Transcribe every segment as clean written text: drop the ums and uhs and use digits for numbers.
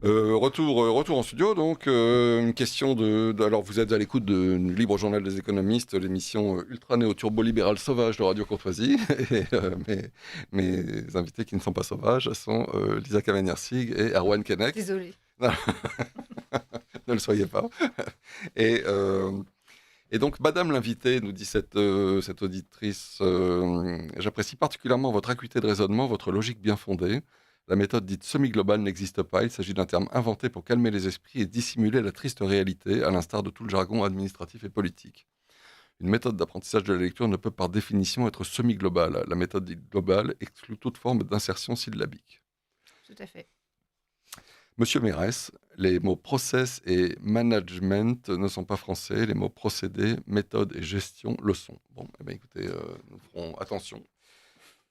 Retour en studio, donc une question alors vous êtes à l'écoute de Libre Journal des économistes, l'émission ultra néo-turbo-libérale sauvage de Radio Courtoisie, et mes invités qui ne sont pas sauvages sont Lisa Cavagnard-Sig et Erwan Keinec. Désolée. Ne le soyez pas. Et, et donc, Madame l'invitée, nous dit cette auditrice, j'apprécie particulièrement votre acuité de raisonnement, votre logique bien fondée. La méthode dite semi-globale n'existe pas. Il s'agit d'un terme inventé pour calmer les esprits et dissimuler la triste réalité, à l'instar de tout le jargon administratif et politique. Une méthode d'apprentissage de la lecture ne peut par définition être semi-globale. La méthode dite globale exclut toute forme d'insertion syllabique. Tout à fait. Monsieur Mérès, les mots process et management ne sont pas français. Les mots procédé, méthode et gestion le sont. Bon, eh bien, écoutez, nous ferons attention.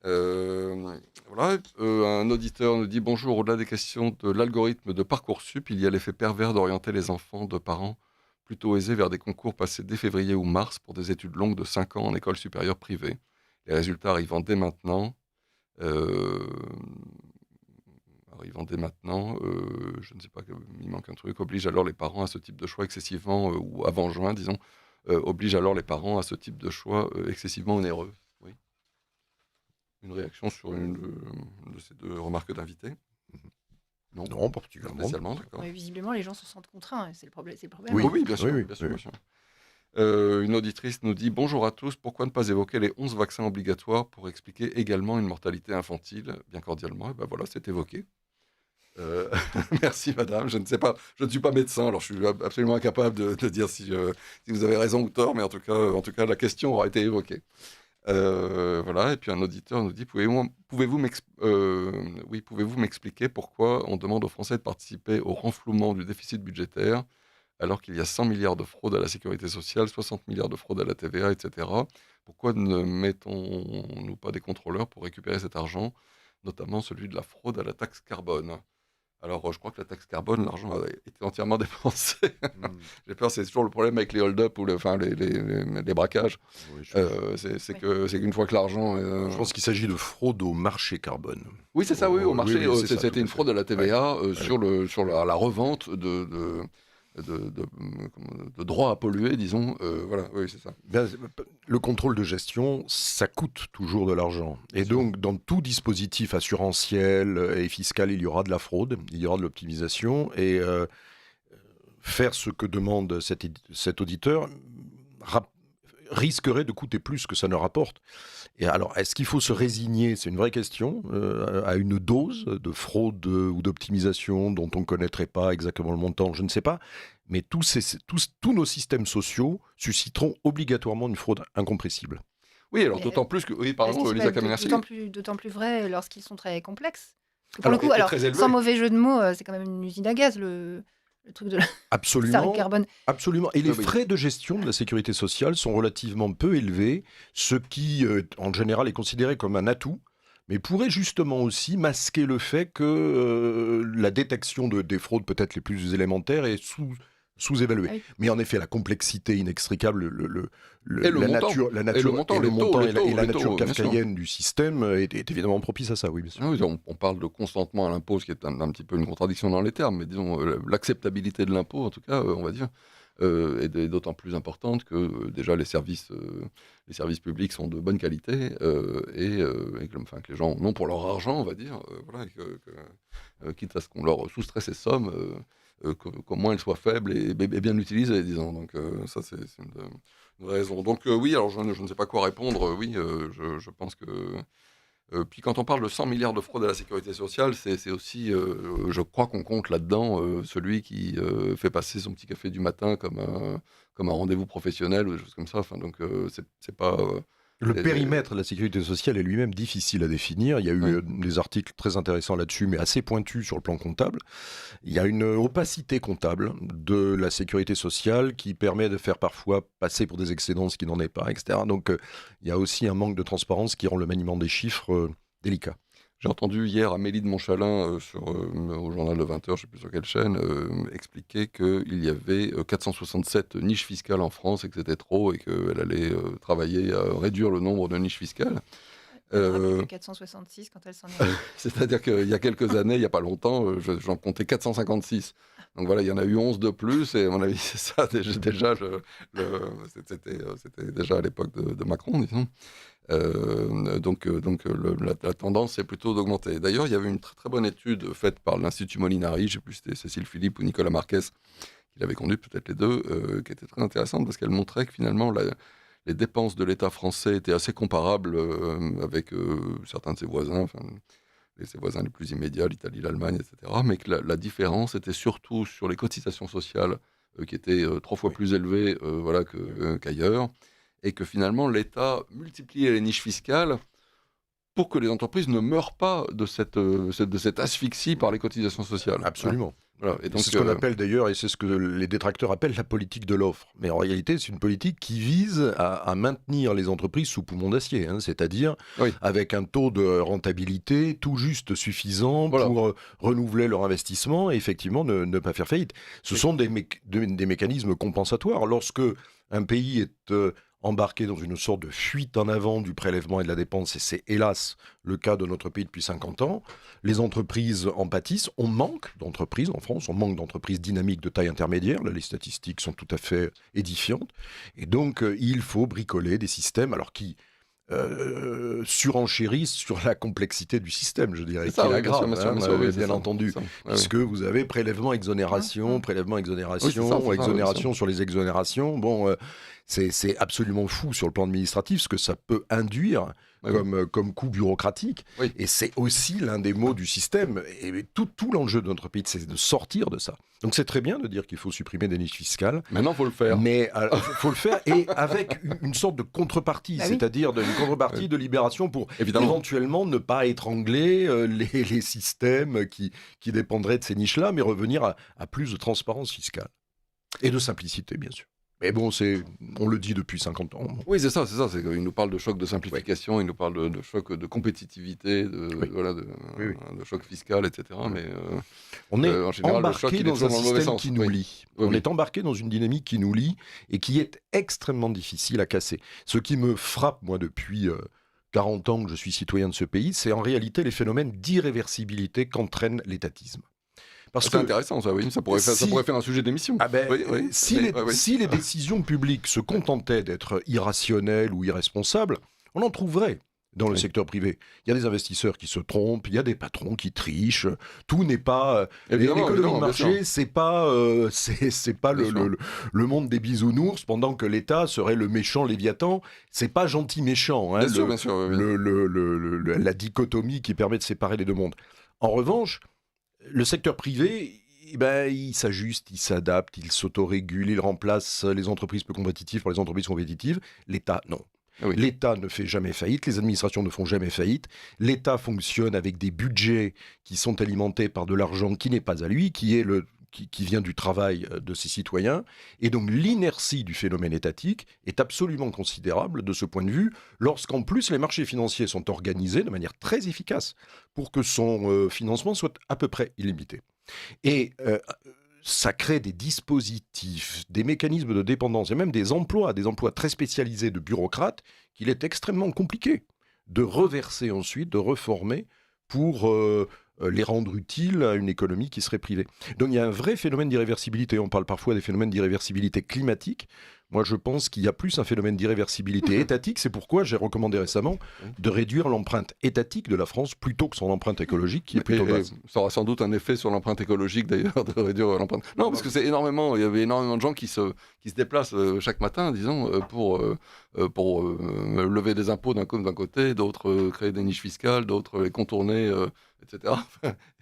Voilà, un auditeur nous dit bonjour, au-delà des questions de l'algorithme de Parcoursup, il y a l'effet pervers d'orienter les enfants de parents plutôt aisés vers des concours passés dès février ou mars pour des études longues de 5 ans en école supérieure privée. Les résultats arrivant dès maintenant, je ne sais pas, il manque un truc, oblige alors les parents à ce type de choix excessivement, ou avant juin, disons, oblige alors les parents à ce type de choix excessivement onéreux. Une réaction sur une de ces deux remarques d'invité? Non, pas particulièrement. Spécialement, d'accord. Ouais, visiblement, les gens se sentent contraints, c'est le problème. Oui, bien sûr. Oui. Bien sûr. Une auditrice nous dit « Bonjour à tous, pourquoi ne pas évoquer les 11 vaccins obligatoires pour expliquer également une mortalité infantile ?» Bien cordialement, et ben voilà, c'est évoqué. Merci madame, je ne sais pas, je ne suis pas médecin, alors je suis absolument incapable de dire si vous avez raison ou tort, mais en tout cas la question aura été évoquée. Voilà, et puis un auditeur nous dit pouvez-vous m'expliquer pourquoi on demande aux Français de participer au renflouement du déficit budgétaire alors qu'il y a 100 milliards de fraude à la sécurité sociale, 60 milliards de fraude à la TVA, etc. Pourquoi ne mettons-nous pas des contrôleurs pour récupérer cet argent, notamment celui de la fraude à la taxe carbone? Alors, je crois que la taxe carbone, l'argent a été entièrement dépensé. J'ai peur, c'est toujours le problème avec les hold-up ou les braquages. Oui, c'est qu'une fois que l'argent... Je pense qu'il s'agit de fraude au marché carbone. Oui, c'est ça, oui, au marché. Oui, c'était une fraude à la TVA sur la revente de droits à polluer, disons. Voilà, oui, c'est ça. Le contrôle de gestion, ça coûte toujours de l'argent. Et donc, dans tout dispositif assurantiel et fiscal, il y aura de la fraude, il y aura de l'optimisation. Et faire ce que demande cet auditeur risquerait de coûter plus que ça ne rapporte. Et alors, est-ce qu'il faut se résigner, c'est une vraie question, à une dose de fraude ou d'optimisation dont on ne connaîtrait pas exactement le montant, je ne sais pas, mais tous nos systèmes sociaux susciteront obligatoirement une fraude incompressible. Oui, alors d'autant plus que... Oui, pardon, Lisa Cavagnard-Sig. D'autant plus vrai lorsqu'ils sont très complexes. Pour Alors, le coup, alors, très élevé. sans mauvais jeu de mots, c'est quand même une usine à gaz, le truc de la Absolument, carbone. absolument. Et les frais de gestion de la sécurité sociale sont relativement peu élevés, ce qui, en général, est considéré comme un atout, mais pourrait justement aussi masquer le fait que la détection des fraudes peut-être les plus élémentaires est sous-évaluée. Oui. Mais en effet, la complexité inextricable, Et le montant, et la nature kafkaïenne du système est évidemment propice à ça, oui, bien sûr. Oui, on parle de consentement à l'impôt, ce qui est un petit peu une contradiction dans les termes, mais disons, l'acceptabilité de l'impôt, en tout cas, on va dire, est d'autant plus importante que déjà les services publics sont de bonne qualité et que les gens en ont pour leur argent, on va dire, voilà, quitte à ce qu'on leur soustrait ces sommes, qu'au moins elles soient faibles et bien utilisées, disons. Donc ça, c'est une raison. Donc oui, alors je ne sais pas quoi répondre. Oui, je pense que... puis quand on parle de 100 milliards de fraude à la sécurité sociale, c'est aussi, je crois qu'on compte là-dedans celui qui fait passer son petit café du matin comme un rendez-vous professionnel ou des choses comme ça. Enfin, donc c'est pas... Le périmètre de la sécurité sociale est lui-même difficile à définir. Il y a eu des articles très intéressants là-dessus, mais assez pointus sur le plan comptable. Il y a une opacité comptable de la sécurité sociale qui permet de faire parfois passer pour des excédents ce qui n'en est pas, etc. Donc il y a aussi un manque de transparence qui rend le maniement des chiffres délicat. J'ai entendu hier Amélie de Montchalin au journal de 20h, je ne sais plus sur quelle chaîne, expliquer qu'il y avait 467 niches fiscales en France et que c'était trop et qu'elle allait travailler à réduire le nombre de niches fiscales. Euh, Depuis 466, quand elle s'en est. C'est-à-dire qu'il y a quelques années, il n'y a pas longtemps, j'en comptais 456. Donc voilà, il y en a eu 11 de plus, et à mon avis, c'est ça déjà, c'était déjà à l'époque de Macron, disons. La tendance est plutôt d'augmenter. D'ailleurs, il y avait une très, très bonne étude faite par l'Institut Molinari, je ne sais plus si c'était Cécile Philippe ou Nicolas Marquez, qui l'avait conduite, peut-être les deux, qui était très intéressante parce qu'elle montrait que finalement, les dépenses de l'État français étaient assez comparables avec certains de ses voisins, enfin, ses voisins les plus immédiats, l'Italie, l'Allemagne, etc. Mais que la différence était surtout sur les cotisations sociales, qui étaient 3 fois plus élevées qu'ailleurs, et que finalement l'État multipliait les niches fiscales pour que les entreprises ne meurent pas de cette asphyxie par les cotisations sociales. Absolument. Voilà. Et donc, c'est ce qu'on appelle d'ailleurs, et c'est ce que les détracteurs appellent la politique de l'offre. Mais en réalité, c'est une politique qui vise à maintenir les entreprises sous poumon d'acier, c'est-à-dire avec un taux de rentabilité tout juste suffisant pour renouveler leur investissement et effectivement ne pas faire faillite. Ce sont des mécanismes compensatoires. Lorsque un pays est embarqué dans une sorte de fuite en avant du prélèvement et de la dépense, et c'est hélas le cas de notre pays depuis 50 ans, les entreprises en pâtissent. On manque d'entreprises en France, on manque d'entreprises dynamiques de taille intermédiaire, là les statistiques sont tout à fait édifiantes, et donc il faut bricoler des systèmes alors qui surenchérissent sur la complexité du système, je dirais, qui est grave, bien entendu, puisque vous avez prélèvement, exonération, exonération sur les exonérations. Bon, c'est absolument fou sur le plan administratif ce que ça peut induire comme coût bureaucratique. Et c'est aussi l'un des maux du système. Et tout l'enjeu de notre pays, c'est de sortir de ça. Donc c'est très bien de dire qu'il faut supprimer des niches fiscales. Maintenant, il faut le faire. Mais il faut le faire et avec une sorte de contrepartie, c'est-à-dire une contrepartie de libération pour éventuellement ne pas étrangler les systèmes qui dépendraient de ces niches-là, mais revenir à plus de transparence fiscale. Et de simplicité, bien sûr. Mais bon, on le dit depuis 50 ans. Oui, c'est ça. Il nous parle de choc de simplification, il nous parle de choc de compétitivité, de choc fiscal, etc. Mais on est en général, embarqué dans un système qui nous lie. On est embarqué dans une dynamique qui nous lie et qui est extrêmement difficile à casser. Ce qui me frappe, moi, depuis 40 ans que je suis citoyen de ce pays, c'est en réalité les phénomènes d'irréversibilité qu'entraîne l'étatisme. C'est intéressant, ça, oui. Ça pourrait faire un sujet d'émission. Si les décisions publiques se contentaient d'être irrationnelles ou irresponsables, on en trouverait dans le secteur privé. Il y a des investisseurs qui se trompent, il y a des patrons qui trichent, tout n'est pas... L'économie de marché, c'est pas le monde des bisounours, pendant que l'État serait le méchant Léviathan. C'est pas gentil méchant, bien sûr, la dichotomie qui permet de séparer les deux mondes. En revanche, le secteur privé, il s'ajuste, il s'adapte, il s'autorégule, il remplace les entreprises peu compétitives par les entreprises compétitives. L'État, non. L'État ne fait jamais faillite, les administrations ne font jamais faillite. L'État fonctionne avec des budgets qui sont alimentés par de l'argent qui n'est pas à lui, qui vient du travail de ses citoyens. Et donc l'inertie du phénomène étatique est absolument considérable de ce point de vue, lorsqu'en plus les marchés financiers sont organisés de manière très efficace pour que son financement soit à peu près illimité. Et ça crée des dispositifs, des mécanismes de dépendance et même des emplois très spécialisés de bureaucrates qu'il est extrêmement compliqué de reverser ensuite, de reformer pour les rendre utiles à une économie qui serait privée. Donc il y a un vrai phénomène d'irréversibilité. On parle parfois des phénomènes d'irréversibilité climatique. Moi, je pense qu'il y a plus un phénomène d'irréversibilité étatique. C'est pourquoi j'ai recommandé récemment de réduire l'empreinte étatique de la France plutôt que son empreinte écologique, qui est plutôt basse. Ça aura sans doute un effet sur l'empreinte écologique, d'ailleurs, de réduire l'empreinte. Non, parce que il y avait énormément de gens qui se déplacent chaque matin, disons, pour lever des impôts d'un côté, d'autres créer des niches fiscales, d'autres les contourner, etc.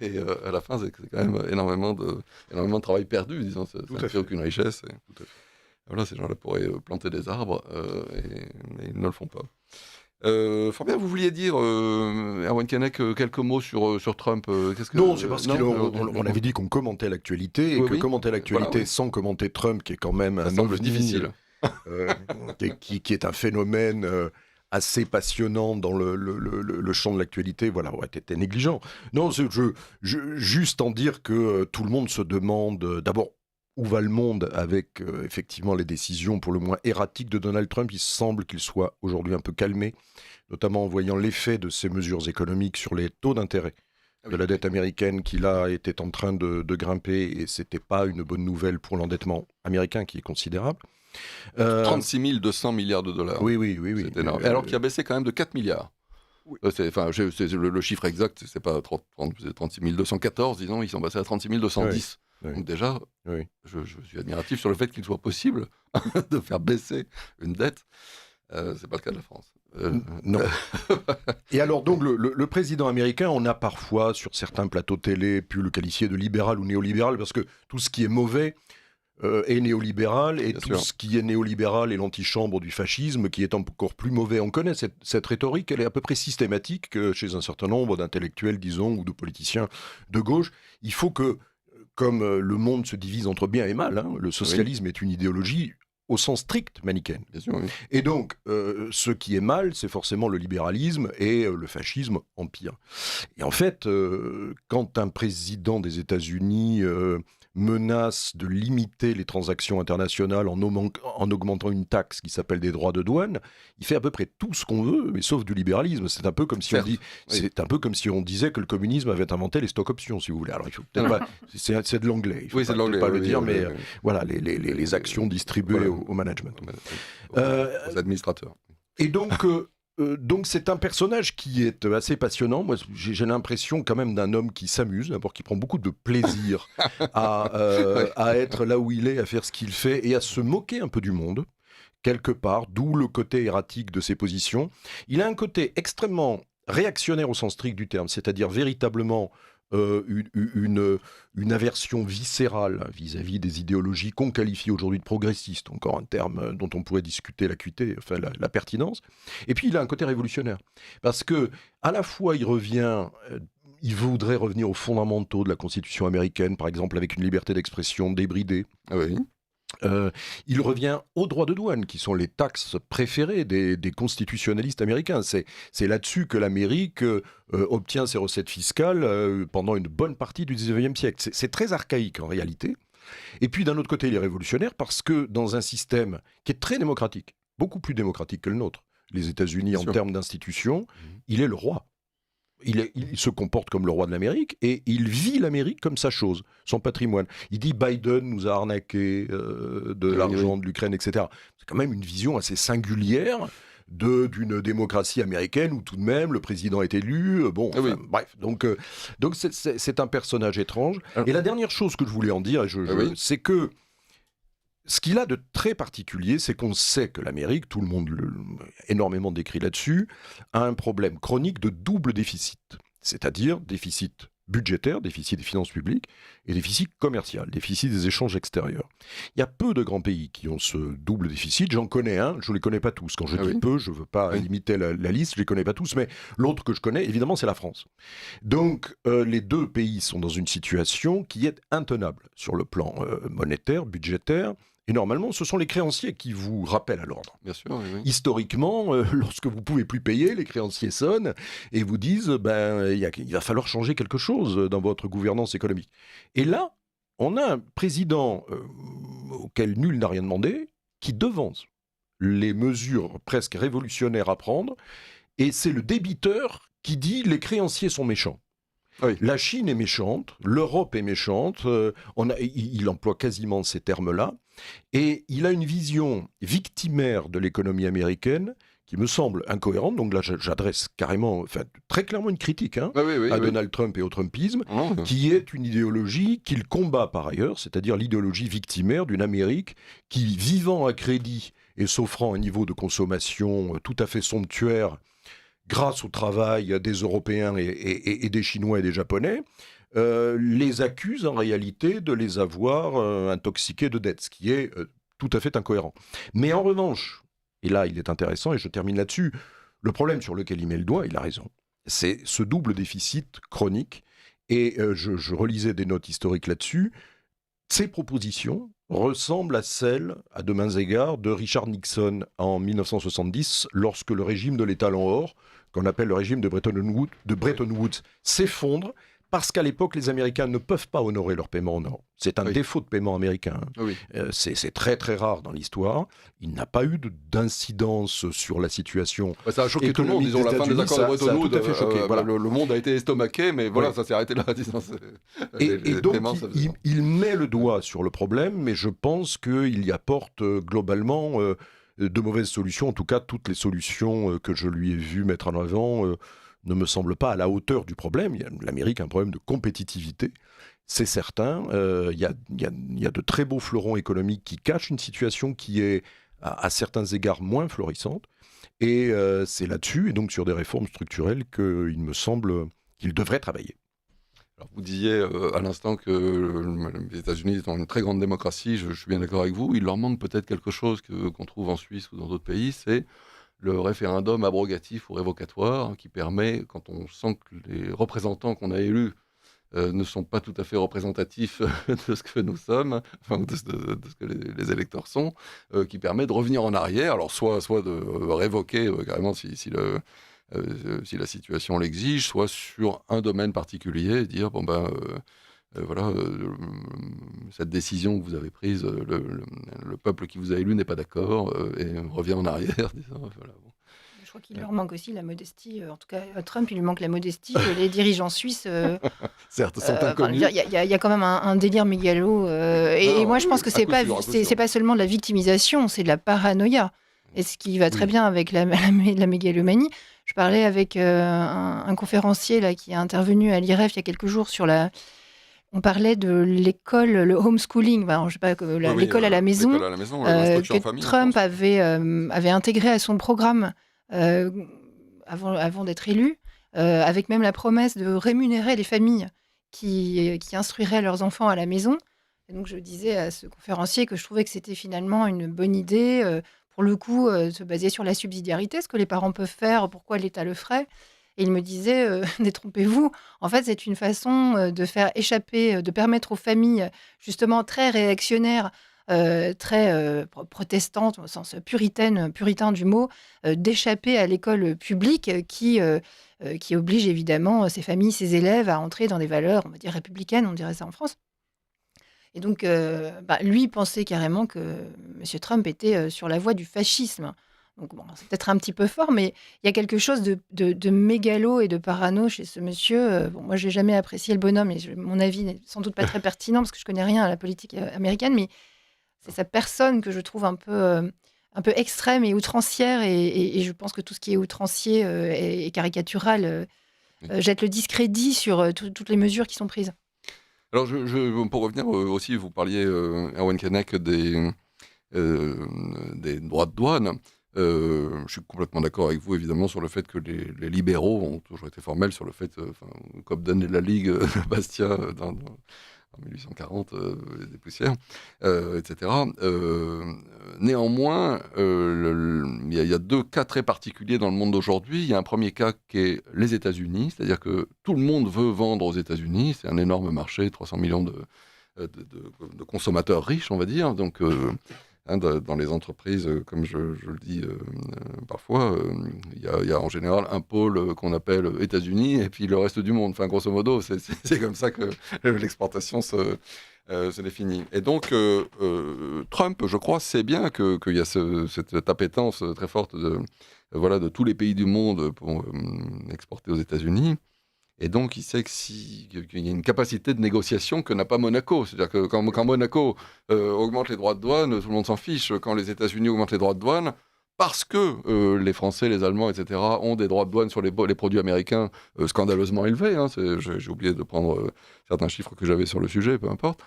Et à la fin, c'est quand même énormément de travail perdu, disons. Ça ne crée aucune richesse. Tout à fait. Voilà, ces gens-là pourraient planter des arbres, mais ils ne le font pas. Fabien, vous vouliez dire, Erwan Keinec, quelques mots sur Trump. Non, c'est parce qu'on avait dit qu'on commentait l'actualité, et commenter l'actualité sans commenter Trump, qui est quand même un ovni difficile, qui est un phénomène assez passionnant dans le champ de l'actualité, était négligent. Non, juste en dire que tout le monde se demande, d'abord, où va le monde avec effectivement les décisions pour le moins erratiques de Donald Trump. Il semble qu'il soit aujourd'hui un peu calmé, notamment en voyant l'effet de ces mesures économiques sur les taux d'intérêt de la dette américaine qui là était en train de grimper, et c'était pas une bonne nouvelle pour l'endettement américain qui est considérable. 36 200 milliards de dollars. Oui. C'est énorme. Alors qu'il a baissé quand même de 4 milliards. Oui. Le chiffre exact, c'est pas 36 214, disons, ils sont passés à 36 210. Oui. Donc déjà, Oui. je suis admiratif sur le fait qu'il soit possible de faire baisser une dette. C'est pas le cas de la France. Non. Et alors donc le président américain, on a parfois sur certains plateaux télé pu le qualifier de libéral ou néolibéral, parce que tout ce qui est mauvais est néolibéral, et Bien tout sûr. ce qui est néolibéral est l'antichambre du fascisme, qui est encore plus mauvais. On connaît cette rhétorique, elle est à peu près systématique chez un certain nombre d'intellectuels, disons, ou de politiciens de gauche. Il faut que, comme le monde se divise entre bien et mal, le socialisme est une idéologie au sens strict manichéen. Bien sûr, oui. Et donc, ce qui est mal, c'est forcément le libéralisme, et le fascisme empire. Et en fait, quand un président des États-Unis menace de limiter les transactions internationales en augmentant une taxe qui s'appelle des droits de douane, il fait à peu près tout ce qu'on veut, mais sauf du libéralisme. C'est un peu comme si c'est un peu comme si on disait que le communisme avait inventé les stock options, si vous voulez. Alors il faut peut-être pas, c'est de l'anglais. Il faut Oui, c'est de l'anglais. pas le Oui, dire, oui, mais oui. voilà, les actions distribuées Voilà. au management. Aux administrateurs. Et donc c'est un personnage qui est assez passionnant. Moi, j'ai l'impression quand même d'un homme qui s'amuse, d'abord qui prend beaucoup de plaisir à être là où il est, à faire ce qu'il fait et à se moquer un peu du monde, quelque part, d'où le côté erratique de ses positions. Il a un côté extrêmement réactionnaire au sens strict du terme, c'est-à-dire véritablement une aversion viscérale vis-à-vis des idéologies qu'on qualifie aujourd'hui de progressistes, encore un terme dont on pourrait discuter l'acuité, enfin la pertinence. Et puis il a un côté révolutionnaire, parce que à la fois il voudrait revenir aux fondamentaux de la Constitution américaine, par exemple avec une liberté d'expression débridée. Ah oui. Il revient aux droits de douane, qui sont les taxes préférées des constitutionnalistes américains. C'est là-dessus que l'Amérique obtient ses recettes fiscales pendant une bonne partie du 19e siècle. C'est très archaïque en réalité. Et puis d'un autre côté, il est révolutionnaire parce que dans un système qui est très démocratique, beaucoup plus démocratique que le nôtre, les États-Unis Bien en sûr. termes d'institutions, il est le roi. Il se comporte comme le roi de l'Amérique et il vit l'Amérique comme sa chose, son patrimoine. Il dit Biden nous a arnaqué de l'argent de l'Ukraine, etc. C'est quand même une vision assez singulière d'une démocratie américaine où tout de même le président est élu. Bref, donc c'est un personnage étrange. Et la dernière chose que je voulais en dire, c'est que ce qu'il a de très particulier, c'est qu'on sait que l'Amérique, tout le monde énormément décrit là-dessus, a un problème chronique de double déficit. C'est-à-dire déficit budgétaire, déficit des finances publiques, et déficit commercial, déficit des échanges extérieurs. Il y a peu de grands pays qui ont ce double déficit. J'en connais un, je ne les connais pas tous. Quand je dis peu, je ne veux pas limiter la liste, je ne les connais pas tous, mais l'autre que je connais, évidemment, c'est la France. Donc, les deux pays sont dans une situation qui est intenable sur le plan monétaire, budgétaire. Et normalement, ce sont les créanciers qui vous rappellent à l'ordre. Bien sûr, oui. Historiquement, lorsque vous ne pouvez plus payer, les créanciers sonnent et vous disent il va falloir changer quelque chose dans votre gouvernance économique. Et là, on a un président auquel nul n'a rien demandé, qui devance les mesures presque révolutionnaires à prendre, et c'est le débiteur qui dit les créanciers sont méchants. Oui. La Chine est méchante, l'Europe est méchante, il emploie quasiment ces termes-là, et il a une vision victimaire de l'économie américaine qui me semble incohérente. Donc là, j'adresse carrément, très clairement une critique à Donald Trump et au Trumpisme, qui est une idéologie qu'il combat par ailleurs, c'est-à-dire l'idéologie victimaire d'une Amérique qui, vivant à crédit et s'offrant un niveau de consommation tout à fait somptuaire, grâce au travail des Européens et des Chinois et des Japonais, les accuse en réalité de les avoir intoxiqués de dettes, ce qui est tout à fait incohérent. Mais en revanche, et là il est intéressant et je termine là-dessus, le problème sur lequel il met le doigt, il a raison, c'est ce double déficit chronique, et je relisais des notes historiques là-dessus. Ces propositions ressemblent à celles, à de maints égards, de Richard Nixon en 1970, lorsque le régime de l'étal en or, qu'on appelle le régime de Bretton Woods, s'effondre parce qu'à l'époque, les Américains ne peuvent pas honorer leur paiement en or. C'est un défaut de paiement américain. Oui. C'est très très rare dans l'histoire. Il n'a pas eu d'incidence sur la situation. Ça a choqué tout le monde, disons, la fin des accords de Bretton Woods. Tout à fait choqué. Voilà. Le monde a été estomaqué, mais voilà, ça s'est arrêté là. Disons, et donc, il met le doigt sur le problème, mais je pense qu'il y apporte globalement de mauvaises solutions. En tout cas, toutes les solutions que je lui ai vues mettre en avant ne me semblent pas à la hauteur du problème. L'Amérique a un problème de compétitivité. C'est certain, il y a de très beaux fleurons économiques qui cachent une situation qui est, à certains égards, moins florissante. Et c'est là-dessus, et donc sur des réformes structurelles, qu'il me semble qu'il devrait travailler. Alors, vous disiez à l'instant que les États-Unis sont une très grande démocratie, je suis bien d'accord avec vous. Il leur manque peut-être quelque chose qu'on trouve en Suisse ou dans d'autres pays, c'est le référendum abrogatif ou révocatoire qui permet, quand on sent que les représentants qu'on a élus ne sont pas tout à fait représentatifs de ce que nous sommes, enfin de ce que les électeurs sont, qui permet de revenir en arrière, alors soit de révoquer carrément si la situation l'exige, soit sur un domaine particulier, et dire voilà, cette décision que vous avez prise, le peuple qui vous a élu n'est pas d'accord, et revient en arrière, disant, voilà, bon. Je crois qu'il leur manque aussi la modestie. En tout cas, à Trump, il lui manque la modestie. Les dirigeants suisses, certes, sont inconnus. Il y a quand même un délire mégalo. Et moi, je pense que c'est pas seulement de la victimisation, c'est de la paranoïa. Et ce qui va très bien avec la mégalomanie. Je parlais avec un conférencier là, qui est intervenu à l'IREF il y a quelques jours sur la... On parlait de l'école, le homeschooling, enfin, je sais pas, l'école à la maison, que Trump avait intégré à son programme avant d'être élu, avec même la promesse de rémunérer les familles qui instruiraient leurs enfants à la maison. Et donc je disais à ce conférencier que je trouvais que c'était finalement une bonne idée, pour le coup, se baser sur la subsidiarité, ce que les parents peuvent faire, pourquoi l'État le ferait. Et il me disait, détrompez-vous, en fait, c'est une façon de faire échapper, de permettre aux familles, justement très réactionnaires, très protestantes, au sens puritain du mot, d'échapper à l'école publique qui oblige évidemment ces familles, ces élèves à entrer dans des valeurs, on va dire républicaines, on dirait ça en France. Et donc, lui pensait carrément que M. Trump était sur la voie du fascisme. Donc, bon, c'est peut-être un petit peu fort, mais il y a quelque chose de mégalo et de parano chez ce monsieur. Moi, je n'ai jamais apprécié le bonhomme, et mon avis n'est sans doute pas très pertinent, parce que je ne connais rien à la politique américaine, mais c'est sa personne que je trouve un peu extrême et outrancière, et je pense que tout ce qui est outrancier et caricatural jette le discrédit sur toutes les mesures qui sont prises. Alors, pour revenir aussi, vous parliez, Erwan Keinec, des droits de douane. Je suis complètement d'accord avec vous, évidemment, sur le fait que les libéraux ont toujours été formels sur le fait, Cobden et la Ligue, Bastia, en 1840, des poussières, etc. Néanmoins, il y a deux cas très particuliers dans le monde d'aujourd'hui. Il y a un premier cas qui est les États-Unis, c'est-à-dire que tout le monde veut vendre aux États-Unis. C'est un énorme marché, 300 millions de consommateurs riches, on va dire. Donc, dans les entreprises, comme je le dis parfois, il y a en général un pôle qu'on appelle États-Unis et puis le reste du monde. Enfin, grosso modo, c'est comme ça que l'exportation se définit. Et donc, Trump, je crois, sait bien qu'il y a cette appétence très forte de tous les pays du monde pour exporter aux États-Unis. Et donc, il sait qu'il y a une capacité de négociation que n'a pas Monaco. C'est-à-dire que quand Monaco augmente les droits de douane, tout le monde s'en fiche. Quand les États-Unis augmentent les droits de douane, parce que les Français, les Allemands, etc., ont des droits de douane sur les produits américains scandaleusement élevés. Hein, j'ai oublié de prendre certains chiffres que j'avais sur le sujet, peu importe.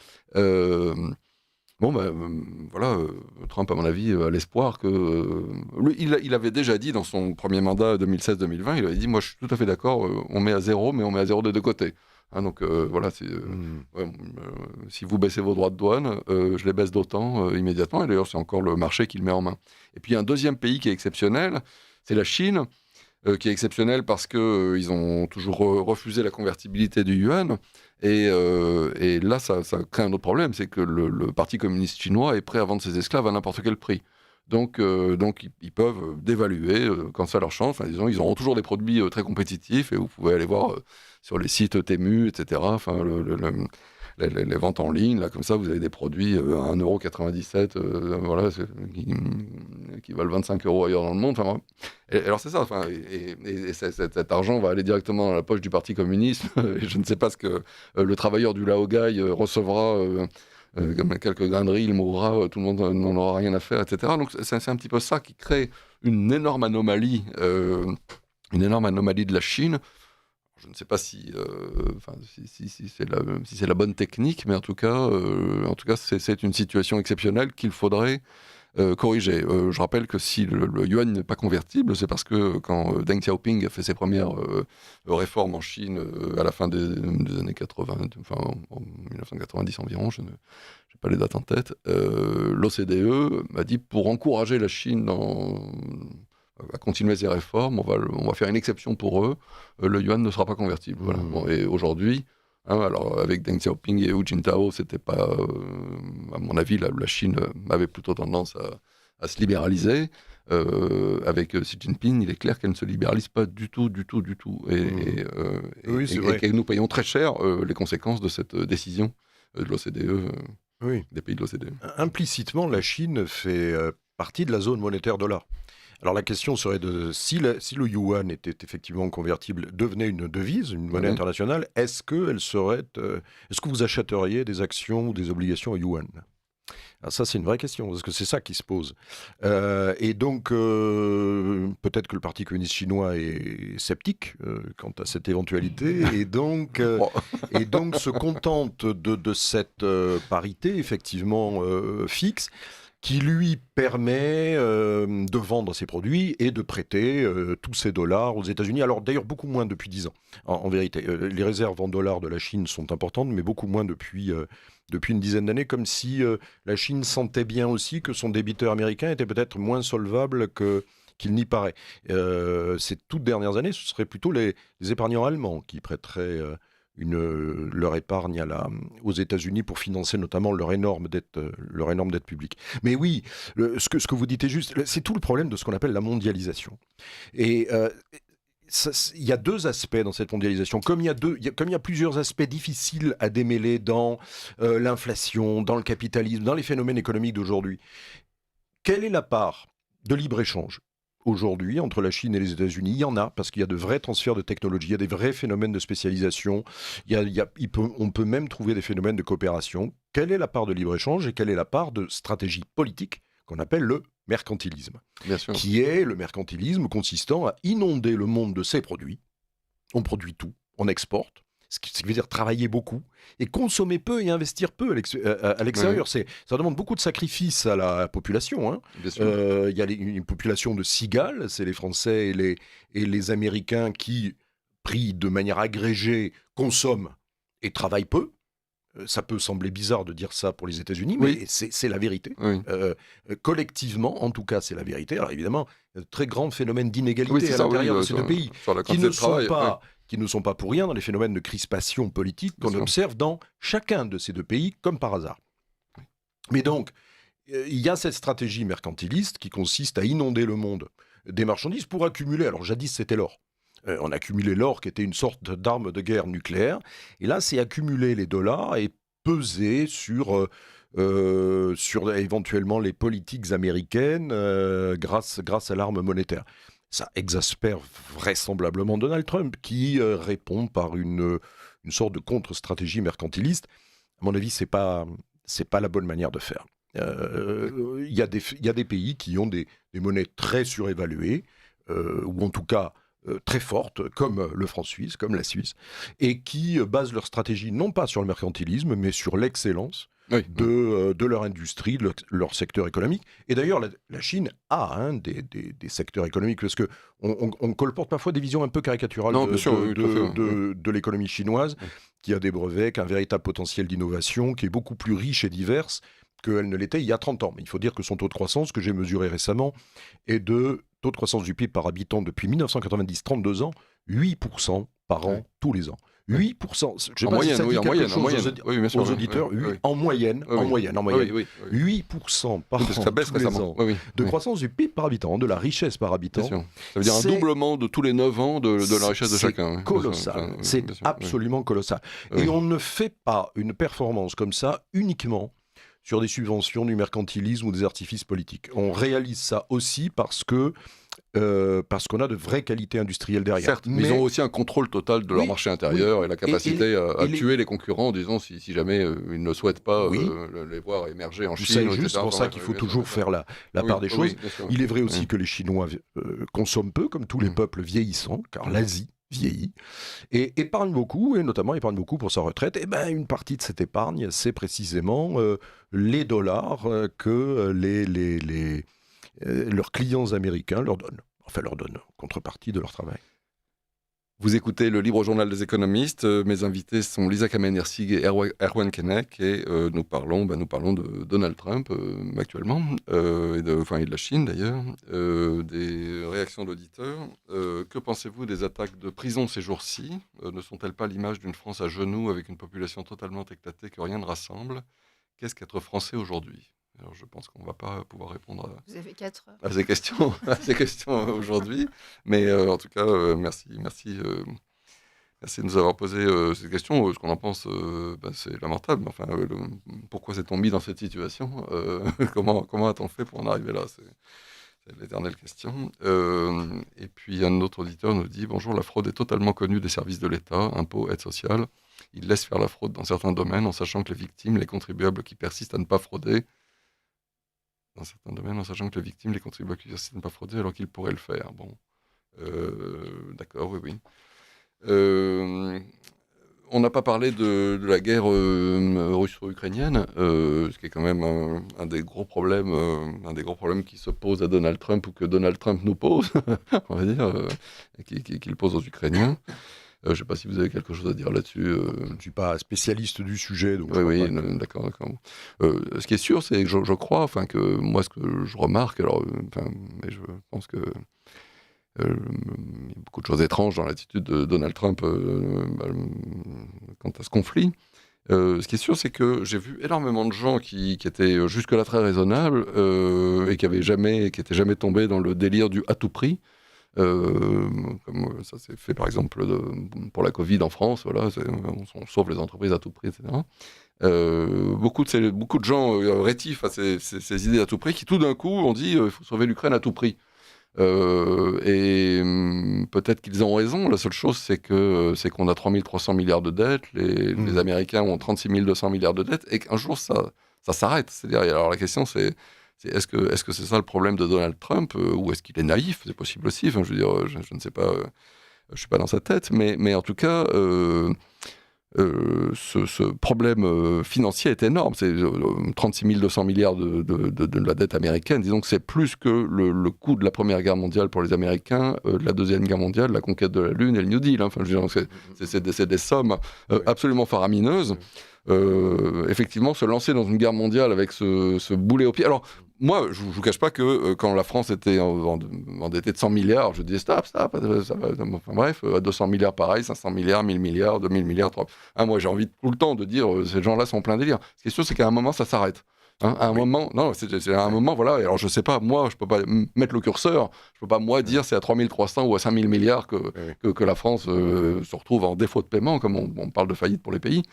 Voilà, Trump, à mon avis, a l'espoir que... lui, il avait déjà dit dans son premier mandat 2016-2020, il avait dit, moi je suis tout à fait d'accord, on met à zéro, mais on met à zéro des deux côtés. Hein, donc voilà, si vous baissez vos droits de douane, je les baisse d'autant immédiatement, et d'ailleurs c'est encore le marché qui le met en main. Et puis il y a un deuxième pays qui est exceptionnel, c'est la Chine, qui est exceptionnel parce qu'ils ont toujours refusé la convertibilité du yuan. Et là, ça crée un autre problème, c'est que le Parti communiste chinois est prêt à vendre ses esclaves à n'importe quel prix. Donc ils peuvent dévaluer quand ça leur change. Enfin, disons, ils auront toujours des produits très compétitifs et vous pouvez aller voir sur les sites Temu, etc. Enfin, les ventes en ligne, là, comme ça, vous avez des produits à 1,97 €, voilà, qui valent 25 € ailleurs dans le monde. Enfin, alors c'est ça, enfin, et cet argent va aller directement dans la poche du Parti communiste. Et je ne sais pas ce que le travailleur du Laogai recevra. Comme quelques graineries, il mourra, tout le monde n'en aura rien à faire, etc. Donc c'est un petit peu ça qui crée une énorme anomalie de la Chine. Je ne sais pas si c'est la bonne technique, mais en tout cas c'est une situation exceptionnelle qu'il faudrait corriger. Je rappelle que si le yuan n'est pas convertible, c'est parce que quand Deng Xiaoping a fait ses premières réformes en Chine à la fin des années 80, enfin en 1990 environ, je n'ai pas les dates en tête, l'OCDE m'a dit pour encourager la Chine à continuer ses réformes, on va faire une exception pour eux, le yuan ne sera pas convertible. Voilà. Bon, et aujourd'hui, alors avec Deng Xiaoping et Hu Jintao, c'était pas, à mon avis, la Chine avait plutôt tendance à se libéraliser. Avec Xi Jinping, il est clair qu'elle ne se libéralise pas du tout. Oui, c'est vrai. Et nous payons très cher les conséquences de cette décision de l'OCDE, Oui. des pays de l'OCDE. Implicitement, la Chine fait partie de la zone monétaire dollar. Alors la question serait si le yuan était effectivement convertible, devenait une devise, une monnaie internationale, est-ce que vous achèteriez des actions ou des obligations au yuan? Alors ça, c'est une vraie question, parce que c'est ça qui se pose. Et donc, peut-être que le Parti communiste chinois est sceptique quant à cette éventualité, et donc se contente de cette parité, effectivement, fixe, qui lui permet de vendre ses produits et de prêter tous ses dollars aux États-Unis. Alors d'ailleurs, beaucoup moins depuis 10 ans, en vérité. Les réserves en dollars de la Chine sont importantes, mais beaucoup moins depuis une dizaine d'années, comme si la Chine sentait bien aussi que son débiteur américain était peut-être moins solvable qu'il n'y paraît. Ces toutes dernières années, ce seraient plutôt les épargnants allemands qui prêteraient leur épargne aux États-Unis pour financer notamment leur énorme dette publique. Mais oui, ce que vous dites est juste, c'est tout le problème de ce qu'on appelle la mondialisation. Et il y a deux aspects dans cette mondialisation. Comme il y a plusieurs aspects difficiles à démêler dans l'inflation, dans le capitalisme, dans les phénomènes économiques d'aujourd'hui, quelle est la part de libre-échange aujourd'hui entre la Chine et les États-Unis? Il y en a, parce qu'il y a de vrais transferts de technologie, il y a des vrais phénomènes de spécialisation, on peut même trouver des phénomènes de coopération. Quelle est la part de libre-échange et quelle est la part de stratégie politique qu'on appelle le mercantilisme? Bien sûr. Qui est le mercantilisme consistant à inonder le monde de ses produits. On produit tout, on exporte, ce qui veut dire travailler beaucoup et consommer peu et investir peu à l'extérieur. Oui. Ça demande beaucoup de sacrifices à la population. Hein. Bien sûr. Il y a une population de cigales, c'est les Français et les Américains qui, pris de manière agrégée, consomment et travaillent peu. Ça peut sembler bizarre de dire ça pour les États-Unis, mais c'est la vérité. Oui. Collectivement, en tout cas, c'est la vérité. Alors évidemment, il y a de très grands phénomènes d'inégalité à l'intérieur de ces deux pays, qui ne sont pas pour rien dans les phénomènes de crispation politique qu'on observe dans chacun de ces deux pays, comme par hasard. Mais donc, il y a cette stratégie mercantiliste qui consiste à inonder le monde des marchandises pour accumuler. Alors jadis, c'était l'or. On accumulait l'or qui était une sorte d'arme de guerre nucléaire. Et là, c'est accumuler les dollars et peser sur éventuellement les politiques américaines grâce à l'arme monétaire. Ça exaspère vraisemblablement Donald Trump qui répond par une sorte de contre-stratégie mercantiliste. À mon avis, c'est pas la bonne manière de faire. Il y a des pays qui ont des monnaies très surévaluées, ou en tout cas très fortes, comme le franc suisse, comme la Suisse, et qui basent leur stratégie non pas sur le mercantilisme, mais sur l'excellence de leur industrie, de leur secteur économique. Et d'ailleurs, la Chine a des secteurs économiques, parce qu'on colporte parfois des visions un peu caricaturales de l'économie chinoise, qui a des brevets, qui a un véritable potentiel d'innovation, qui est beaucoup plus riche et diverse qu'elle ne l'était il y a 30 ans. Mais il faut dire que son taux de croissance, que j'ai mesuré récemment, est de taux de croissance du PIB par habitant depuis 1990, 32 ans, 8% par an, tous les ans. 8%. Je sais En pas moyenne, si ça oui, dit en quelque moyenne, chose en moyenne. Oui, bien sûr, aux oui, auditeurs. oui, oui. En moyenne, Oui, oui. en moyenne. Oui, oui, oui. 8% par Parce que an, ça baisse tous les récemment. ans, Oui, oui, de oui. croissance du PIB par habitant, de la richesse par Bien habitant. sûr. Ça veut dire un C'est- doublement de tous les 9 ans de la richesse de C'est chacun. Oui. colossal, Bien c'est sûr, absolument colossal. oui. Et on ne fait pas une performance comme ça uniquement sur des subventions, du mercantilisme ou des artifices politiques. On réalise ça aussi parce qu'on a de vraies qualités industrielles derrière. Certes, mais ils ont aussi un contrôle total de leur Oui, marché intérieur et la capacité à et les- tuer les concurrents, disons, si jamais ils ne souhaitent pas Oui. Les voir émerger en Tout Chine, ça est etc. juste, c'est pour Enfin, ça bref, qu'il oui, faut bien sûr, toujours bien sûr. faire la Oui, part des oui, choses. bien sûr. Il est vrai aussi Oui. que les Chinois consomment peu, comme tous les peuples vieillissants, car l'Asie vieillit, et épargne beaucoup, et notamment épargne beaucoup pour sa retraite. Et ben, une partie de cette épargne, c'est précisément les dollars que leurs clients américains leur donnent. Enfin, leur donnent, en contrepartie de leur travail. Vous écoutez le Libre Journal des économistes. Mes invités sont Lisa Kamenersig et Erwan Keinec, et nous parlons de Donald Trump actuellement, et de la Chine d'ailleurs, des réactions d'auditeurs. Que pensez-vous des attaques de prison ces jours-ci? Ne sont-elles pas l'image d'une France à genoux avec une population totalement éclatée que rien ne rassemble? Qu'est-ce qu'être français aujourd'hui? Alors, je pense qu'on ne va pas pouvoir répondre Vous avez 4 heures. à ces questions aujourd'hui. Mais en tout cas, merci de nous avoir posé ces questions. Ce qu'on en pense, c'est lamentable. Enfin, pourquoi s'est-on mis dans cette situation? Comment a-t-on fait pour en arriver là? C'est l'éternelle question. Et puis un autre auditeur nous dit: bonjour, la fraude est totalement connue des services de l'État, impôts, aides sociales. Ils laissent faire la fraude dans certains domaines en sachant que les victimes, les contribuables qui persistent à ne pas frauder, dans certains domaines, en sachant que les victimes, les contribuables qui persistent à ne pas frauder alors qu'ils pourraient le faire. Bon, d'accord, oui. On n'a pas parlé de la guerre russo-ukrainienne, ce qui est quand même un des gros problèmes qui se pose à Donald Trump, ou que Donald Trump nous pose, on va dire, qu'il pose aux Ukrainiens. Je ne sais pas si vous avez quelque chose à dire là-dessus. Je ne suis pas spécialiste du sujet, donc Oui, je crois pas que- d'accord. Ce qui est sûr, c'est que je crois, enfin, que moi, ce que je remarque, mais je pense que il y a beaucoup de choses étranges dans l'attitude de Donald Trump quant à ce conflit. Ce qui est sûr, c'est que j'ai vu énormément de gens qui étaient jusque-là très raisonnables et qui n'étaient jamais tombés dans le délire du à tout prix. Comme ça s'est fait par exemple pour la Covid en France, voilà, on sauve les entreprises à tout prix, etc. Beaucoup de gens rétifs à ces idées à tout prix qui tout d'un coup ont dit il faut sauver l'Ukraine à tout prix. Peut-être qu'ils ont raison. La seule chose, c'est qu'on a 3300 milliards de dettes, les Américains ont 36 200 milliards de dettes, et qu'un jour ça s'arrête. C'est-à-dire, alors la question c'est est-ce que c'est ça le problème de Donald Trump, ou est-ce qu'il est naïf? C'est possible aussi. Enfin, je veux dire, je ne sais pas, je suis pas dans sa tête, mais en tout cas. Ce problème financier est énorme. C'est 36 200 milliards de la dette américaine. Disons que c'est plus que le coût de la Première Guerre mondiale pour les Américains, de la Deuxième Guerre mondiale, la conquête de la Lune et le New Deal. Enfin, je veux dire, c'est des sommes absolument faramineuses. Effectivement, se lancer dans une guerre mondiale avec ce boulet au pied. Alors, moi, je ne vous cache pas que quand la France était endettée de 100 milliards, je disais stop, ça va. Enfin, bref, à 200 milliards, pareil, 500 milliards, 1000 milliards, 2000 milliards, 3... moi, j'ai envie tout le temps de dire ces gens-là sont plein délire. Ce qui est sûr, c'est qu'à un moment, ça s'arrête. À un moment, non, c'est à un moment, voilà. Alors, je sais pas, moi, je peux pas mettre le curseur. Je peux pas, moi, dire c'est à 3300 ou à 5000 milliards que la France se retrouve en défaut de paiement, comme on parle de faillite pour les pays,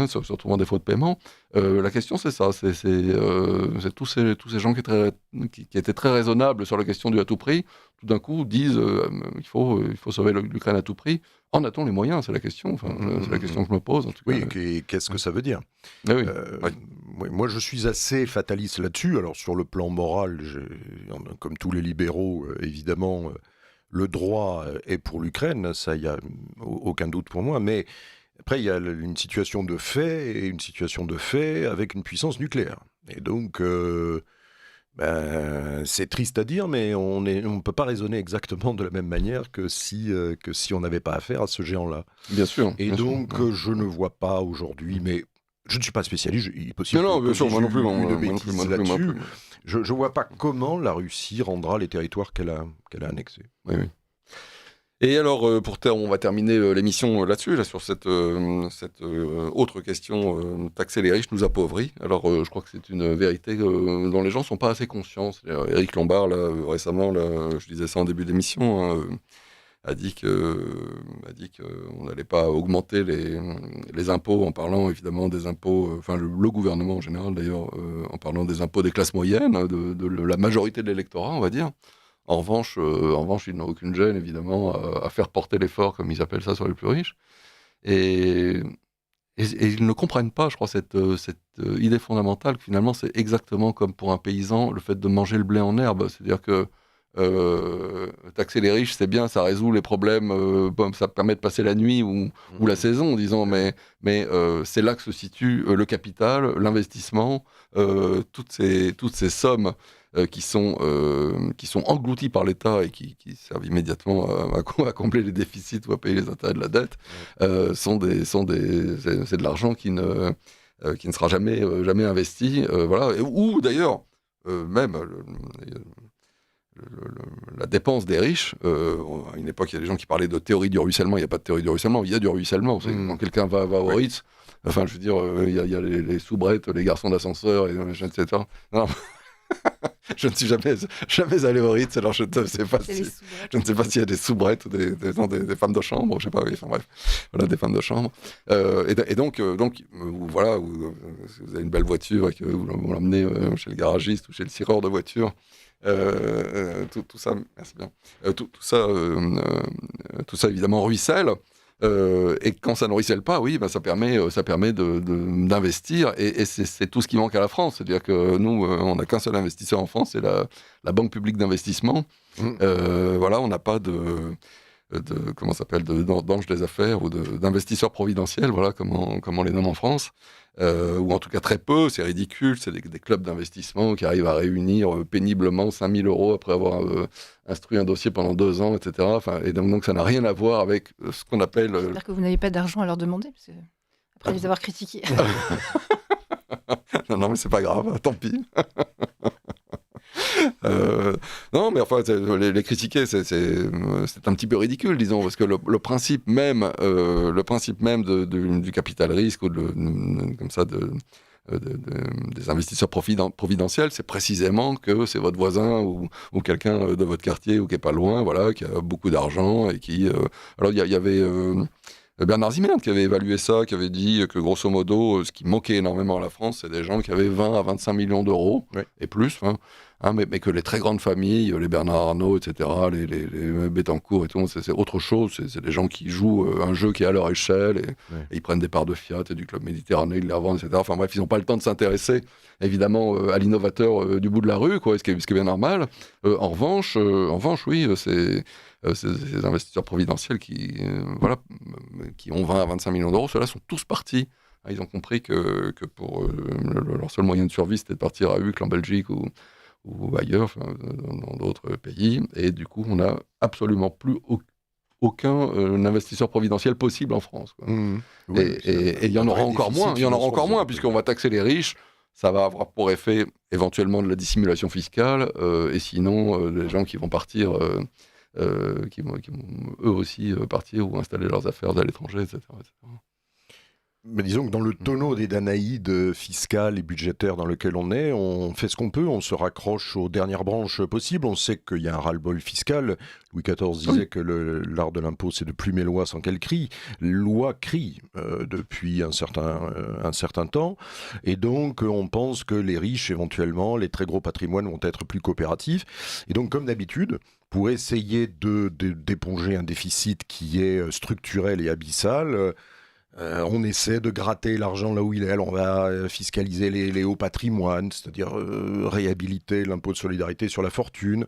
se retrouve en défaut de paiement. La question, c'est ça. C'est tous ces gens qui étaient très raisonnables sur la question du à tout prix, tout d'un coup disent il faut sauver l'Ukraine à tout prix. En a-t-on les moyens? C'est la question. Enfin, c'est la question que je me pose. En tout cas. Oui, qu'est-ce que ça veut dire? Oui. Moi, je suis assez fataliste là-dessus. Alors, sur le plan moral, comme tous les libéraux, évidemment, le droit est pour l'Ukraine. Ça, il n'y a aucun doute pour moi. Mais après, il y a une situation de fait et une situation de fait avec une puissance nucléaire. Et donc, c'est triste à dire, mais on ne peut pas raisonner exactement de la même manière que si on n'avait pas affaire à ce géant-là. Bien sûr. Et donc, je ne vois pas aujourd'hui, mais je ne suis pas spécialiste, il est possible Non, bien sûr, moi non plus. Je ne vois pas comment la Russie rendra les territoires qu'elle a annexés. Oui. Et alors, on va terminer l'émission là-dessus, là, sur cette autre question, taxer les riches nous appauvrit. Alors, je crois que c'est une vérité dont les gens ne sont pas assez conscients. Éric Lombard, là, récemment, là, je disais ça en début d'émission, hein, a dit qu'on n'allait pas augmenter les impôts, en parlant évidemment des impôts, enfin le gouvernement en général d'ailleurs, en parlant des impôts des classes moyennes, hein, de la majorité de l'électorat, on va dire. En revanche, ils n'ont aucune gêne, évidemment, à faire porter l'effort, comme ils appellent ça, sur les plus riches. Et ils ne comprennent pas, je crois, cette idée fondamentale que finalement, c'est exactement comme pour un paysan, le fait de manger le blé en herbe. C'est-à-dire que taxer les riches, c'est bien, ça résout les problèmes, ça permet de passer la nuit ou la saison, disons, mais c'est là que se situe le capital, l'investissement, toutes ces sommes qui sont engloutis par l'État et qui servent immédiatement à combler les déficits ou à payer les intérêts de la dette, c'est de l'argent qui ne sera jamais investi, voilà. Ou d'ailleurs, même la dépense des riches, à une époque, il y a des gens qui parlaient de théorie du ruissellement. Il n'y a pas de théorie du ruissellement, il y a du ruissellement. Quand quelqu'un va au Ritz, enfin, je veux dire, il y a les soubrettes, les garçons d'ascenseur, etc. Non. Je ne suis jamais allé au Ritz, alors je ne sais pas s'il y a des soubrettes ou des femmes de chambre, je ne sais pas, oui, enfin bref, voilà, des femmes de chambre. Et donc, voilà, si vous avez une belle voiture et que vous l'emmenez chez le garagiste ou chez le cireur de voiture, tout ça, merci bien, tout ça évidemment ruisselle. Et quand ça ne ruisselle pas, oui, ça permet d'investir, et c'est tout ce qui manque à la France. C'est-à-dire que nous, on n'a qu'un seul investisseur en France, c'est la Banque publique d'investissement. Voilà, on n'a pas comment ça s'appelle, d'ange des affaires ou d'investisseurs providentiels, voilà, comme on les nomme en France. Ou en tout cas très peu, c'est ridicule, c'est des clubs d'investissement qui arrivent à réunir péniblement 5 000 € après avoir instruit un dossier pendant 2 ans, etc. Enfin, et donc ça n'a rien à voir avec ce qu'on appelle... C'est-à-dire que vous n'avez pas d'argent à leur demander, parce que, après les avoir critiqués. Non, mais c'est pas grave, tant pis. Non, mais enfin, les critiquer, c'est un petit peu ridicule, disons, parce que le principe même du capital risque ou comme ça des investisseurs providentiels, c'est précisément que c'est votre voisin ou quelqu'un de votre quartier ou qui est pas loin, voilà, qui a beaucoup d'argent et qui. Alors il y avait Bernard Zimmermann qui avait évalué ça, qui avait dit que grosso modo, ce qui manquait énormément à la France, c'est des gens qui avaient 20 à 25 millions d'euros et plus. Mais que les très grandes familles, les Bernard Arnault, etc., les Bettencourt et tout, c'est autre chose. C'est des gens qui jouent un jeu qui est à leur échelle et ils prennent des parts de Fiat et du Club Méditerranée, ils les revendent, etc. Enfin bref, ils n'ont pas le temps de s'intéresser, évidemment, à l'innovateur du bout de la rue, quoi, ce qui est bien normal. En revanche, oui, c'est ces investisseurs providentiels qui ont 20 à 25 millions d'euros, ceux-là sont tous partis. Ils ont compris que pour leur seul moyen de survie, c'était de partir à Uccle en Belgique ou ailleurs, dans d'autres pays. Et du coup, on n'a absolument plus aucun investisseur providentiel possible en France, quoi. Et il y en aura encore moins, puisqu'on va taxer les riches. Ça va avoir pour effet éventuellement de la dissimulation fiscale, et sinon, les gens qui vont partir, qui vont eux aussi partir ou installer leurs affaires à l'étranger, etc. Mais disons que dans le tonneau des Danaïdes fiscales et budgétaires dans lequel on est, on fait ce qu'on peut, on se raccroche aux dernières branches possibles. On sait qu'il y a un ras-le-bol fiscal. Louis XIV disait que l'art de l'impôt, c'est de plumer loi sans qu'elle crie. Loi crie depuis un certain temps. Et donc, on pense que les riches, éventuellement, les très gros patrimoines vont être plus coopératifs. Et donc, comme d'habitude, pour essayer d'éponger un déficit qui est structurel et abyssal, on essaie de gratter l'argent là où il est. Alors on va fiscaliser les hauts patrimoines, c'est-à-dire réhabiliter l'impôt de solidarité sur la fortune.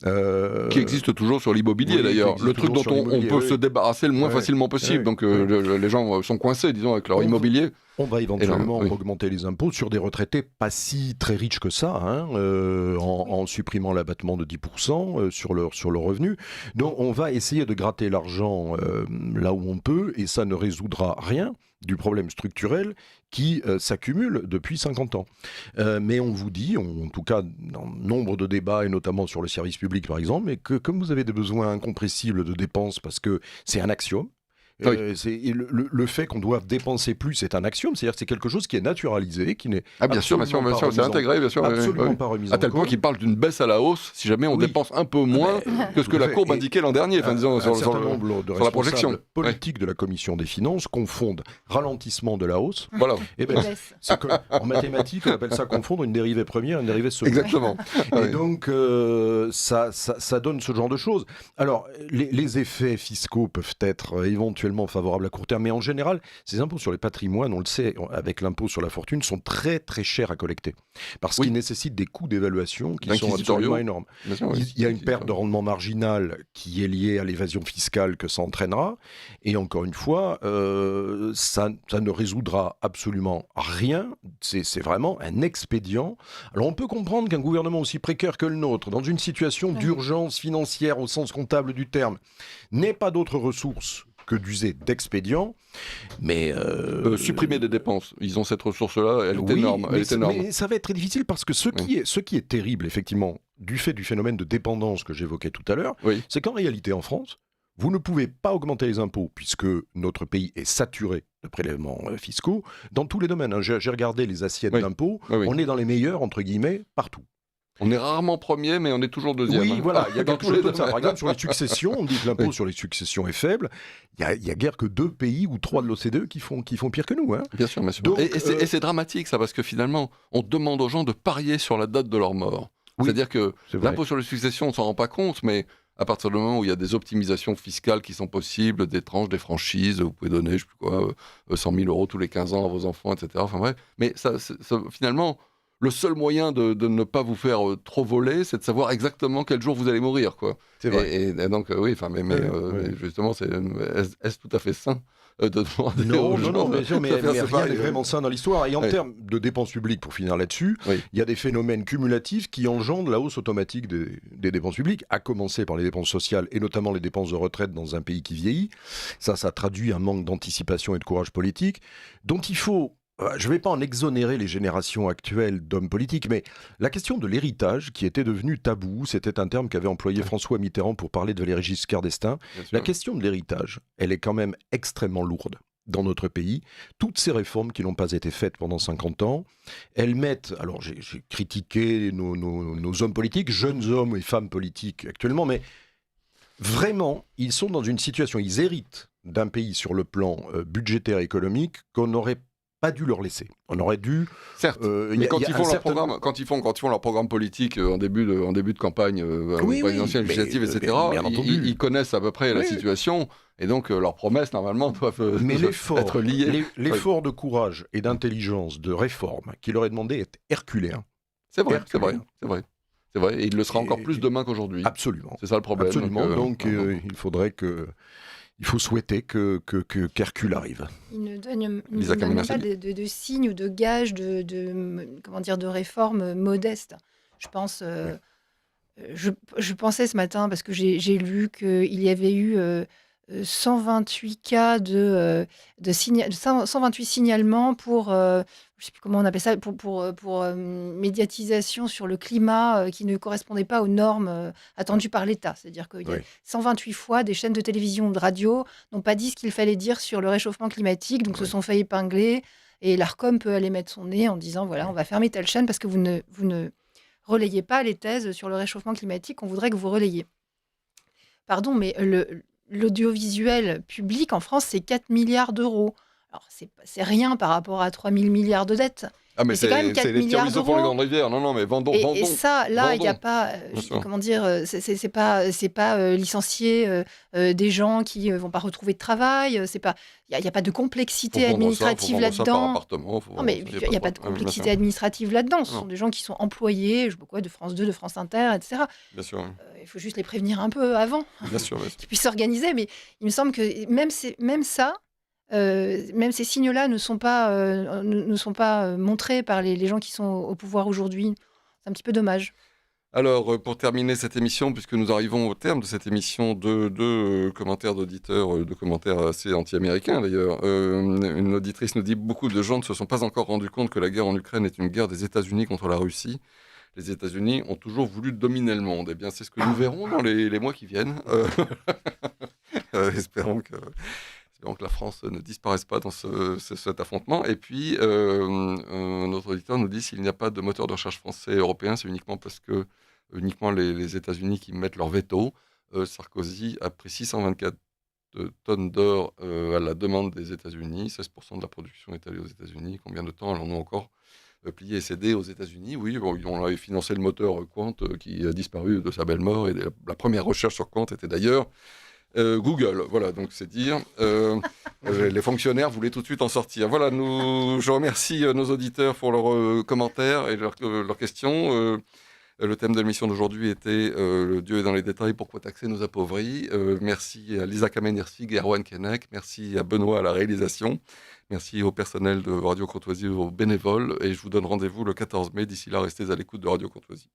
Qui existe toujours sur l'immobilier, d'ailleurs. Le truc dont on peut se débarrasser le moins facilement possible. Donc les gens sont coincés, disons, avec leur immobilier. On va éventuellement augmenter les impôts sur des retraités pas si très riches que ça, en supprimant l'abattement de 10% sur leur revenu. Donc on va essayer de gratter l'argent là où on peut, et ça ne résoudra rien. du problème structurel qui s'accumule depuis 50 ans. Mais on vous dit, en tout cas dans nombre de débats, et notamment sur le service public par exemple, mais que comme vous avez des besoins incompressibles de dépenses, parce que c'est un axiome, Oui. le fait qu'on doive dépenser plus est un axiome, c'est-à-dire que c'est quelque chose qui est naturalisé, qui n'est Ah bien sûr, absolument pas c'est remis en- intégré, bien sûr. oui, oui, absolument oui. pas remis À en tel point cause. qu'il parle d'une baisse à la hausse si jamais on Oui. dépense un peu moins que ce tout que à la fait. courbe Et indiquait l'an dernier, enfin, disons, un sur certain nombre de sur la projection. responsables politiques de la commission des finances confondent ralentissement de la hausse. Voilà, Et ben, c'est que, en mathématiques, on appelle ça confondre une dérivée première et une dérivée secondaire. exactement. Et Oui. donc, ça donne ce genre de choses. Alors, les effets fiscaux peuvent être éventuellement favorables à court terme, mais en général, ces impôts sur les patrimoines, on le sait, avec l'impôt sur la fortune, sont très très chers à collecter. Parce Oui. qu'ils nécessitent des coûts d'évaluation qui sont D'inquisitoriaux. absolument énormes. Bien sûr, oui. Il y a une perte de rendement marginal qui est liée à l'évasion fiscale que ça entraînera. Et encore une fois, ça ne résoudra absolument rien. C'est vraiment un expédient. Alors on peut comprendre qu'un gouvernement aussi précaire que le nôtre, dans une situation d'urgence financière au sens comptable du terme, n'ait pas d'autres ressources que d'user d'expédients. Mais Supprimer des dépenses. Ils ont cette ressource-là, elle est oui, énorme. Elle mais, est énorme. mais ça va être très difficile parce que ce qui est terrible, effectivement, du fait du phénomène de dépendance que j'évoquais tout à l'heure, Oui. c'est qu'en réalité, en France, vous ne pouvez pas augmenter les impôts puisque notre pays est saturé de prélèvements fiscaux dans tous les domaines. Hein. J'ai regardé les assiettes Oui. d'impôts, Oui. on est dans les meilleurs, entre guillemets, partout. On est rarement premier, mais on est toujours deuxième. Oui, hein. voilà, il y a Dans quelque tous les chose comme ça. Par domaines. exemple, sur les successions, on dit que l'impôt Oui. sur les successions est faible. Il y a guère que 2 pays ou 3 de l'OCDE qui font pire que nous. Hein. Bien sûr, bien sûr. Donc, Et c'est dramatique, ça, parce que finalement, on demande aux gens de parier sur la date de leur mort. Oui, C'est-à-dire que c'est vrai. l'impôt sur les successions, on s'en rend pas compte, mais à partir du moment où il y a des optimisations fiscales qui sont possibles, des tranches, des franchises, vous pouvez donner, je sais plus quoi, 100 000 euros tous les 15 ans à vos enfants, etc. Enfin bref. Mais finalement, le seul moyen de ne pas vous faire trop voler, c'est de savoir exactement quel jour vous allez mourir, quoi. C'est vrai. Et donc, oui, enfin, mais justement, est-ce tout à fait sain de demander aux gens Non, bien sûr, mais de faire rien séparer n'est les- vraiment sain dans l'histoire. Et en Oui. termes de dépenses publiques, pour finir là-dessus, Oui. il y a des phénomènes cumulatifs qui engendrent la hausse automatique des dépenses publiques, à commencer par les dépenses sociales et notamment les dépenses de retraite dans un pays qui vieillit. Ça traduit un manque d'anticipation et de courage politique dont il faut... Je ne vais pas en exonérer les générations actuelles d'hommes politiques, mais la question de l'héritage, qui était devenu tabou, c'était un terme qu'avait employé François Mitterrand pour parler de Valéry Giscard d'Estaing. Bien sûr. La question de l'héritage, elle est quand même extrêmement lourde dans notre pays. Toutes ces réformes qui n'ont pas été faites pendant 50 ans, elles mettent... Alors j'ai critiqué nos hommes politiques, jeunes hommes et femmes politiques actuellement, mais vraiment, ils sont dans une situation, ils héritent d'un pays sur le plan budgétaire et économique qu'on n'aurait pas dû leur laisser. On aurait dû... Certes, mais quand ils font leur programme, quand ils font leur programme politique en début de campagne, Oui, présidentielle, oui, législative, mais- etc., bien entendu. ils connaissent à peu près la Oui. situation, et donc leurs promesses normalement doivent Mais l'effort, être liées. l'effort de courage et d'intelligence, de réforme qui leur est demandé est herculéen. C'est vrai, Herculéen. c'est vrai, et il le sera encore Et- plus demain qu'aujourd'hui. Absolument. C'est ça le problème. Absolument. Donc, il faut souhaiter qu'Hercule arrive. Il ne donne Lisa même pas Camille-Marcelli. de signes ou de gages comment dire, de réformes modestes. Je pense, je pensais ce matin, parce que j'ai lu qu'il y avait eu 128 cas de 128 signalements pour, je ne sais plus comment on appelle ça, pour médiatisation sur le climat qui ne correspondait pas aux normes attendues par l'État. C'est-à-dire qu'il y a Oui. 128 fois des chaînes de télévision ou de radio n'ont pas dit ce qu'il fallait dire sur le réchauffement climatique, donc se sont fait épingler. Et l'ARCOM peut aller mettre son nez en disant, voilà, on va fermer telle chaîne parce que vous ne relayez pas les thèses sur le réchauffement climatique qu'on voudrait que vous relayiez. Pardon, mais l'audiovisuel public en France, c'est 4 milliards d'euros. Alors, c'est rien par rapport à 3 000 milliards de dettes. Ah, mais Mais c'est quand même 4 c'est les petits milliards ruisseaux pour les d'euros. grandes rivières. Non, mais vendons. Et ça, là, il n'y a vendons. pas, Bien sûr. comment dire, c'est pas licencier des gens qui vont pas retrouver de travail. Il n'y a pas de complexité Faut vendre ça, administrative faut vendre ça par là-dedans. appartement. Non, mais il n'y a pas de complexité administrative là-dedans. Ce Non. sont des gens qui sont employés, je sais pas quoi, de France 2, de France Inter, etc. Bien sûr, Il faut juste les prévenir un peu avant bien sûr. qu'ils puissent s'organiser. Mais il me semble que même ces signaux-là ne sont pas montrés par les gens qui sont au pouvoir aujourd'hui. C'est un petit peu dommage. Alors, pour terminer cette émission, puisque nous arrivons au terme de cette émission, deux commentaires d'auditeurs, deux commentaires assez anti-américains d'ailleurs. Une auditrice nous dit: beaucoup de gens ne se sont pas encore rendus compte que la guerre en Ukraine est une guerre des États-Unis contre la Russie. Les États-Unis ont toujours voulu dominer le monde. Eh bien, c'est ce que nous verrons dans les mois qui viennent. Espérons que la France ne disparaisse pas dans cet affrontement. Et puis, notre auditeur nous dit: s'il n'y a pas de moteur de recherche français et européen, c'est uniquement parce que uniquement les États-Unis qui mettent leur veto. Sarkozy a pris 624 tonnes d'or à la demande des États-Unis. 16% de la production est allée aux États-Unis. Combien de temps allons-nous encore plier et céder aux États-Unis? Oui, bon, on avait financé le moteur Quant qui a disparu de sa belle mort. Et la première recherche sur Quant était d'ailleurs Google. Voilà, donc c'est dire. Les fonctionnaires voulaient tout de suite en sortir. Voilà, je remercie nos auditeurs pour leurs commentaires et leurs questions. Le thème de l'émission d'aujourd'hui était le Dieu est dans les détails, pourquoi taxer nos appauvris. Merci à Lisa Kamenersvig et Erwan Kennec. Merci à Benoît à la réalisation. Merci au personnel de Radio Courtoisie, aux bénévoles. Et je vous donne rendez-vous le 14 mai. D'ici là, restez à l'écoute de Radio Courtoisie.